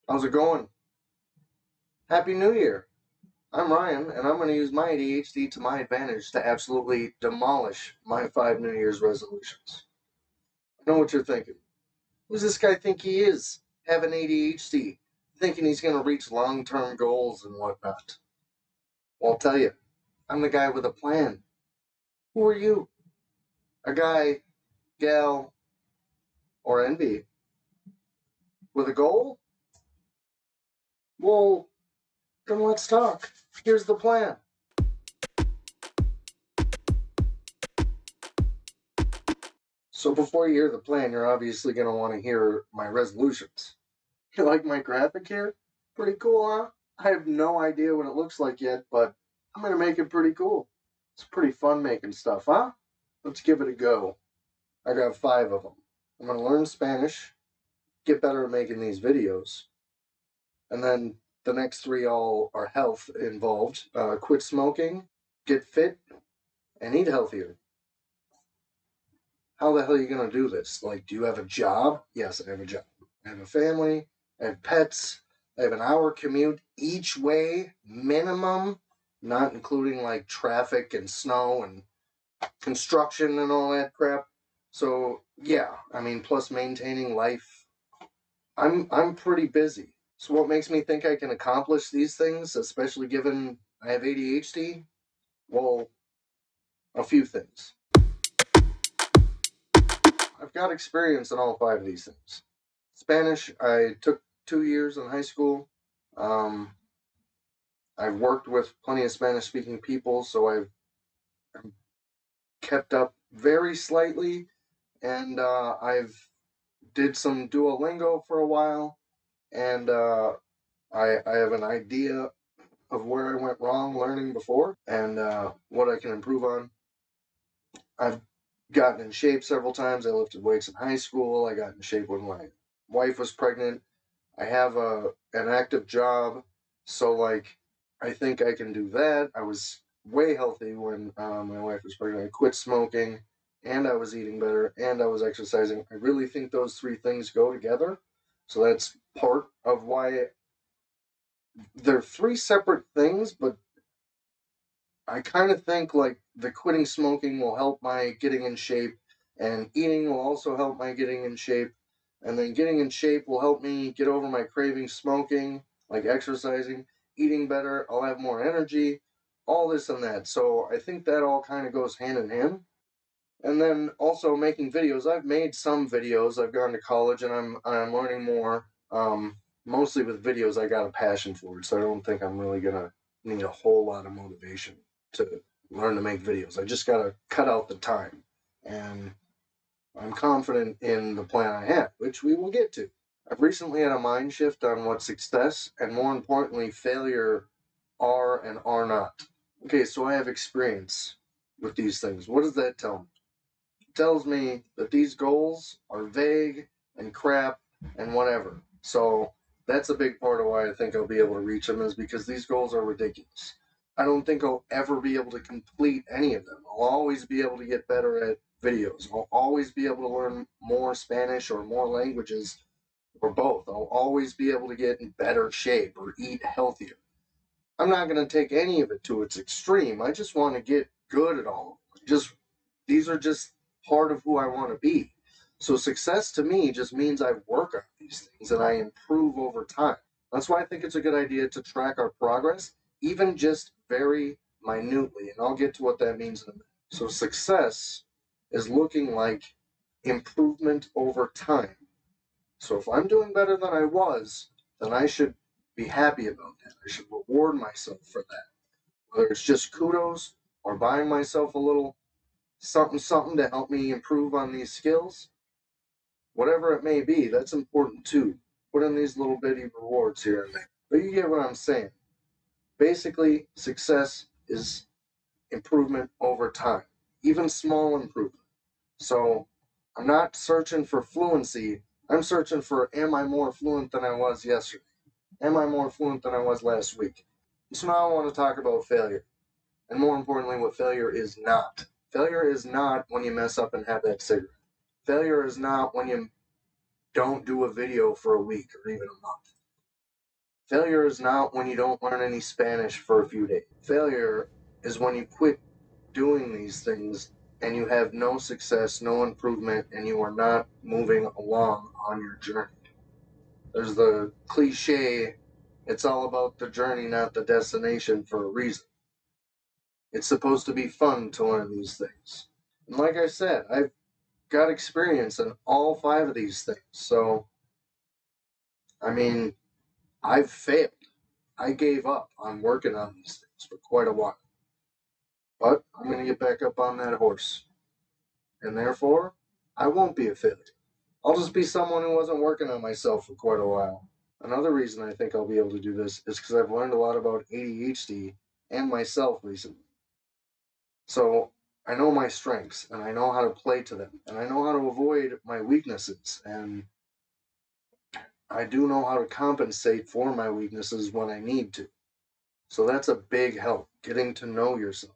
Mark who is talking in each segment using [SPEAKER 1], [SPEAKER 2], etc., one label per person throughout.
[SPEAKER 1] How's it going? Happy New Year. I'm Ryan, and I'm going to use my ADHD to my advantage to absolutely demolish my 5 New Year's resolutions. I know what you're thinking. Who's this guy think he is, having ADHD, thinking he's going to reach long term goals and whatnot? Well, I'll tell you, I'm the guy with a plan. Who are you? A guy, gal, or NB with a goal? Well, then let's talk. Here's the plan. So before you hear the plan, you're obviously going to want to hear my resolutions. You like my graphic here? Pretty cool, huh? I have no idea what it looks like yet, but I'm going to make it pretty cool. It's pretty fun making stuff, huh? Let's give it a go. I got 5 of them. I'm going to learn Spanish, get better at making these videos, and then the next 3 all are health involved. Quit smoking, get fit, and eat healthier. How the hell are you going to do this? Like, do you have a job? Yes, I have a job. I have a family. I have pets. I have an hour commute each way, minimum, not including like traffic and snow and construction and all that crap. So, yeah, I mean, plus maintaining life. I'm pretty busy. So what makes me think I can accomplish these things, especially given I have ADHD? Well, a few things. I've got experience in all 5 of these things. Spanish, I took 2 years in high school. Um, I've worked with plenty of Spanish speaking people, so I've kept up very slightly, and I've did some Duolingo for a while, and I have an idea of where I went wrong learning before and what I can improve on. I've gotten in shape several times. I lifted weights in high school. I got in shape when my wife was pregnant. I have an active job, so like I think I can do that. I was way healthy when my wife was pregnant. I quit smoking, and I was eating better, and I was exercising. I really think those 3 things go together. So that's part of why they're 3 separate things, but I kind of think like the quitting smoking will help my getting in shape, and eating will also help my getting in shape, and then getting in shape will help me get over my craving smoking, like exercising, eating better. I'll have more energy, all this and that. So I think that all kind of goes hand in hand. And then also making videos. I've made some videos. I've gone to college and I'm learning more. Mostly with videos, I got a passion for it, so I don't think I'm really gonna need a whole lot of motivation to learn to make videos. I just gotta cut out the time, and I'm confident in the plan I have, which we will get to. I've recently had a mind shift on what success and more importantly failure are and are not. Okay, so I have experience with these things. What does that tell me? Tells me that these goals are vague and crap and whatever. So that's a big part of why I think I'll be able to reach them, is because these goals are ridiculous. I don't think I'll ever be able to complete any of them. I'll always be able to get better at videos. I'll always be able to learn more Spanish or more languages or both. I'll always be able to get in better shape or eat healthier. I'm not going to take any of it to its extreme. I just want to get good at all of them. Just these are just part of who I want to be. So success to me just means I work on these things and I improve over time. That's why I think it's a good idea to track our progress, even just very minutely. And I'll get to what that means in a minute. So success is looking like improvement over time. So if I'm doing better than I was, then I should be happy about that. I should reward myself for that. Whether it's just kudos or buying myself a little something something to help me improve on these skills, whatever it may be, that's important too. Put in these little bitty rewards here and there. But you get what I'm saying. Basically, success is improvement over time, even small improvement. So I'm not searching for fluency. I'm searching for, am I more fluent than I was yesterday? Am I more fluent than I was last week? So now I want to talk about failure. And more importantly, what failure is not. Failure is not when you mess up and have that cigarette. Failure is not when you don't do a video for a week or even a month. Failure is not when you don't learn any Spanish for a few days. Failure is when you quit doing these things and you have no success, no improvement, and you are not moving along on your journey. There's the cliche, it's all about the journey, not the destination, for a reason. It's supposed to be fun to learn these things. And like I said, I've got experience in all 5 of these things. So, I mean, I've failed. I gave up on working on these things for quite a while. But I'm going to get back up on that horse. And therefore, I won't be a failure. I'll just be someone who wasn't working on myself for quite a while. Another reason I think I'll be able to do this is because I've learned a lot about ADHD and myself recently. So I know my strengths and I know how to play to them and I know how to avoid my weaknesses, and I do know how to compensate for my weaknesses when I need to. So that's a big help, getting to know yourself.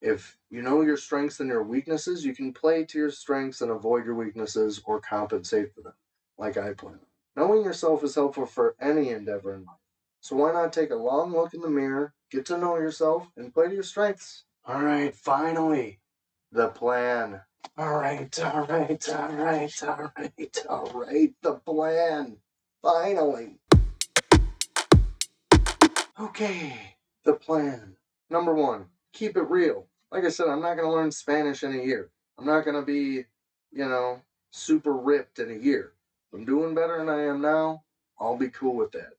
[SPEAKER 1] If you know your strengths and your weaknesses, you can play to your strengths and avoid your weaknesses or compensate for them, like I plan. Knowing yourself is helpful for any endeavor in life. So why not take a long look in the mirror, get to know yourself, and play to your strengths? All right, finally, the plan. All right, the plan. Finally. Okay, the plan. Number 1, keep it real. Like I said, I'm not going to learn Spanish in a year. I'm not going to be, super ripped in a year. If I'm doing better than I am now, I'll be cool with that.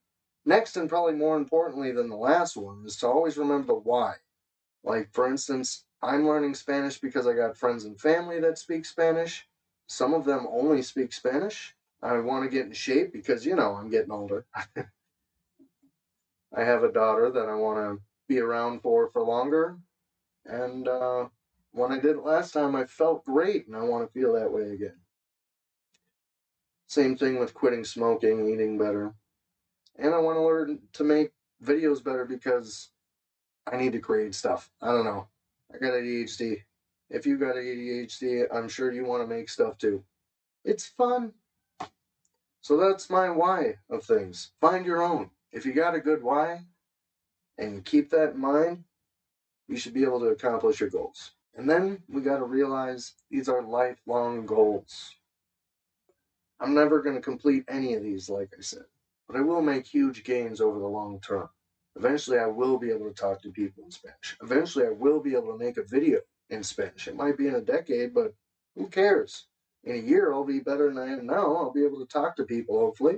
[SPEAKER 1] Next, and probably more importantly than the last one, is to always remember the why. Like, for instance, I'm learning Spanish because I got friends and family that speak Spanish. Some of them only speak Spanish. I want to get in shape because, I'm getting older. I have a daughter that I want to be around for longer. And when I did it last time, I felt great, and I want to feel that way again. Same thing with quitting smoking, eating better. And I want to learn to make videos better because I need to create stuff. I don't know. I got ADHD. If you got ADHD, I'm sure you want to make stuff too. It's fun. So that's my why of things. Find your own. If you got a good why and you keep that in mind, you should be able to accomplish your goals. And then we got to realize these are lifelong goals. I'm never going to complete any of these, like I said, but I will make huge gains over the long term. Eventually, I will be able to talk to people in Spanish. Eventually, I will be able to make a video in Spanish. It might be in a decade, but who cares? In a year, I'll be better than I am now. I'll be able to talk to people, hopefully.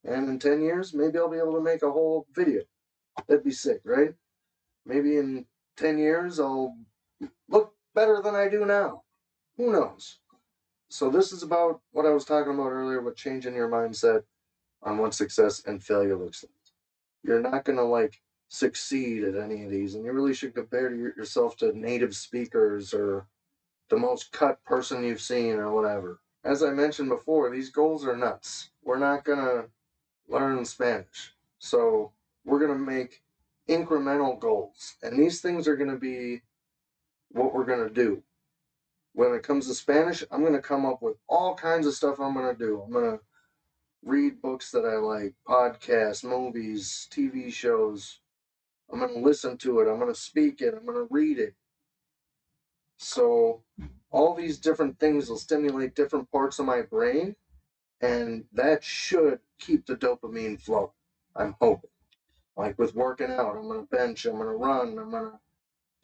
[SPEAKER 1] And in 10 years, maybe I'll be able to make a whole video. That'd be sick, right? Maybe in 10 years, I'll look better than I do now. Who knows? So this is about what I was talking about earlier with changing your mindset on what success and failure looks like. You're not going to succeed at any of these, and you really should compare yourself to native speakers or the most cut person you've seen or whatever. As I mentioned before, these goals are nuts. We're not going to learn Spanish. So we're going to make incremental goals, and these things are going to be what we're going to do. When it comes to Spanish, I'm going to come up with all kinds of stuff I'm going to do. I'm going to read books that I like, podcasts, movies, TV shows. I'm going to listen to it. I'm going to speak it. I'm going to read it. So all these different things will stimulate different parts of my brain, and that should keep the dopamine flowing. I'm hoping. Like with working out, I'm going to bench, I'm going to run, I'm going to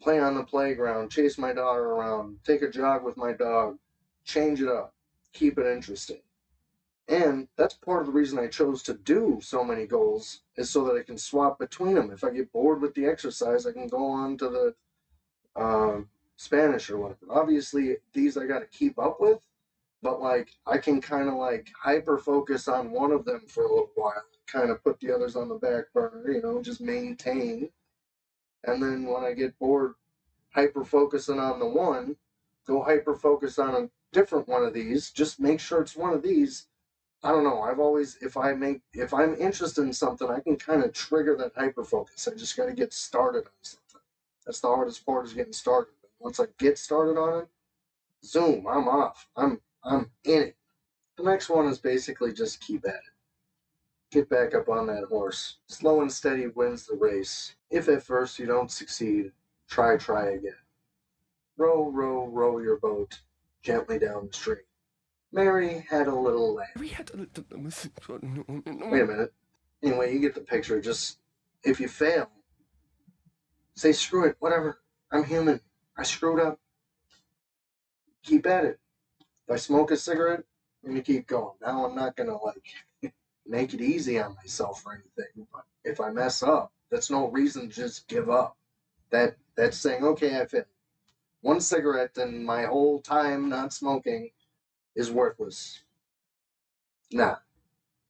[SPEAKER 1] play on the playground, chase my daughter around, take a jog with my dog, change it up, keep it interesting. And that's part of the reason I chose to do so many goals, is so that I can swap between them. If I get bored with the exercise, I can go on to the Spanish or whatever. Obviously, these I got to keep up with, but I can kind of hyper focus on one of them for a little while, kind of put the others on the back burner, just maintain. And then when I get bored hyper focusing on the one, go hyper focus on a different one of these. Just make sure it's one of these. I don't know. I've always, if I'm interested in something, I can kind of trigger that hyper focus. I just got to get started on something. That's the hardest part, is getting started. Once I get started on it, zoom, I'm off. I'm in it. The next one is basically just keep at it. Get back up on that horse. Slow and steady wins the race. If at first you don't succeed, try again. Row, row, row your boat gently down the stream. Mary had a little lamb. Wait a minute. Anyway, you get the picture. Just, if you fail, say screw it, whatever. I'm human. I screwed up. Keep at it. If I smoke a cigarette, I'm gonna keep going. Now I'm not gonna make it easy on myself or anything. But if I mess up, that's no reason to just give up. That's saying, okay, I fit. One cigarette and my whole time not smoking is worthless. Nah,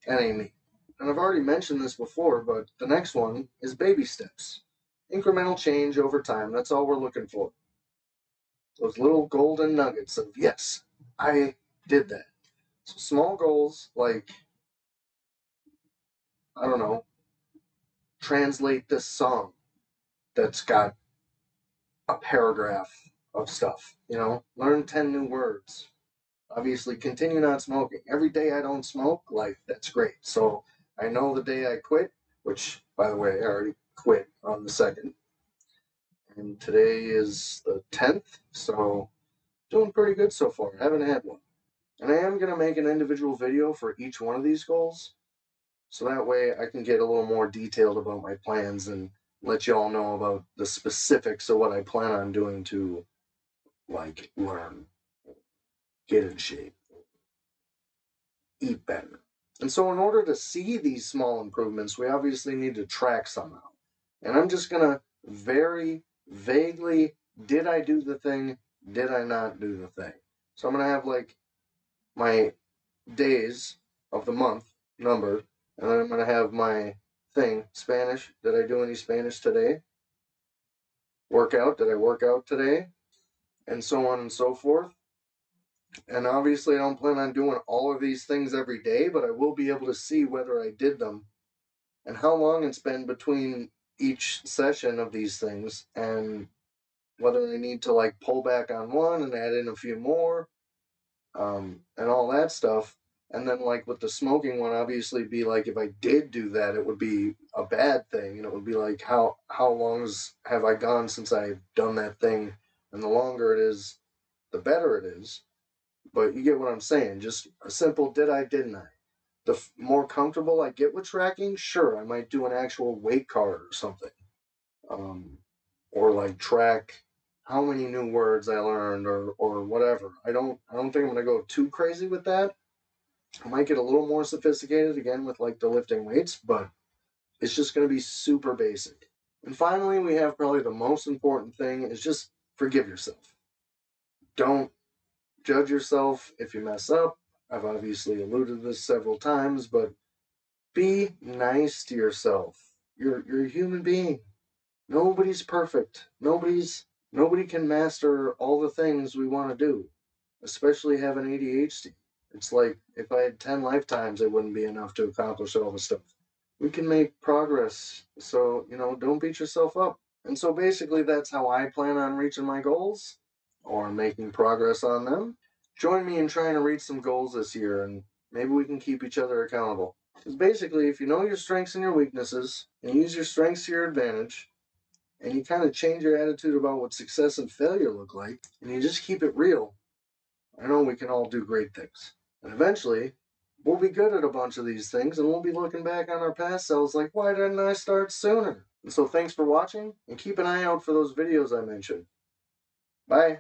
[SPEAKER 1] that ain't me. And I've already mentioned this before, but the next one is baby steps. Incremental change over time. That's all we're looking for. Those little golden nuggets of, yes, I did that. So small goals like, I don't know, translate this song that's got a paragraph of stuff, learn 10 new words. Obviously, continue not smoking. Every day I don't smoke, that's great. So I know the day I quit, which, by the way, I already quit on the 2nd. And today is the 10th, so doing pretty good so far. I haven't had one. And I am going to make an individual video for each one of these goals, so that way I can get a little more detailed about my plans and let you all know about the specifics of what I plan on doing to, learn, get in shape, eat better. And so in order to see these small improvements, we obviously need to track somehow. And I'm just going to very vaguely, did I do the thing? Did I not do the thing? So I'm going to have my days of the month numbered, and then I'm going to have my thing, Spanish. Did I do any Spanish today? Workout. Did I work out today? And so on and so forth. And obviously I don't plan on doing all of these things every day, but I will be able to see whether I did them and how long it's been between each session of these things, and whether I need to pull back on one and add in a few more, and all that stuff. And then with the smoking one, obviously be if I did do that, it would be a bad thing, and it would be how long have I gone since I've done that thing, and the longer it is, the better it is. But you get what I'm saying. Just a simple did I, didn't I? The more comfortable I get with tracking, sure, I might do an actual weight card or something, or track how many new words I learned or whatever. I don't think I'm gonna go too crazy with that. I might get a little more sophisticated again with the lifting weights, but it's just gonna be super basic. And finally, we have probably the most important thing is just forgive yourself. Don't judge yourself if you mess up. I've obviously alluded to this several times, but be nice to yourself. You're a human being. Nobody's perfect. Nobody can master all the things we want to do, especially having ADHD. It's if I had 10 lifetimes, it wouldn't be enough to accomplish all the stuff. We can make progress, so, don't beat yourself up. And so basically that's how I plan on reaching my goals, or making progress on them. Join me in trying to reach some goals this year, and maybe we can keep each other accountable. Because basically, if you know your strengths and your weaknesses, and use your strengths to your advantage, and you kind of change your attitude about what success and failure look like, and you just keep it real, I know we can all do great things. And eventually, we'll be good at a bunch of these things, and we'll be looking back on our past selves why didn't I start sooner? And so thanks for watching, and keep an eye out for those videos I mentioned. Bye.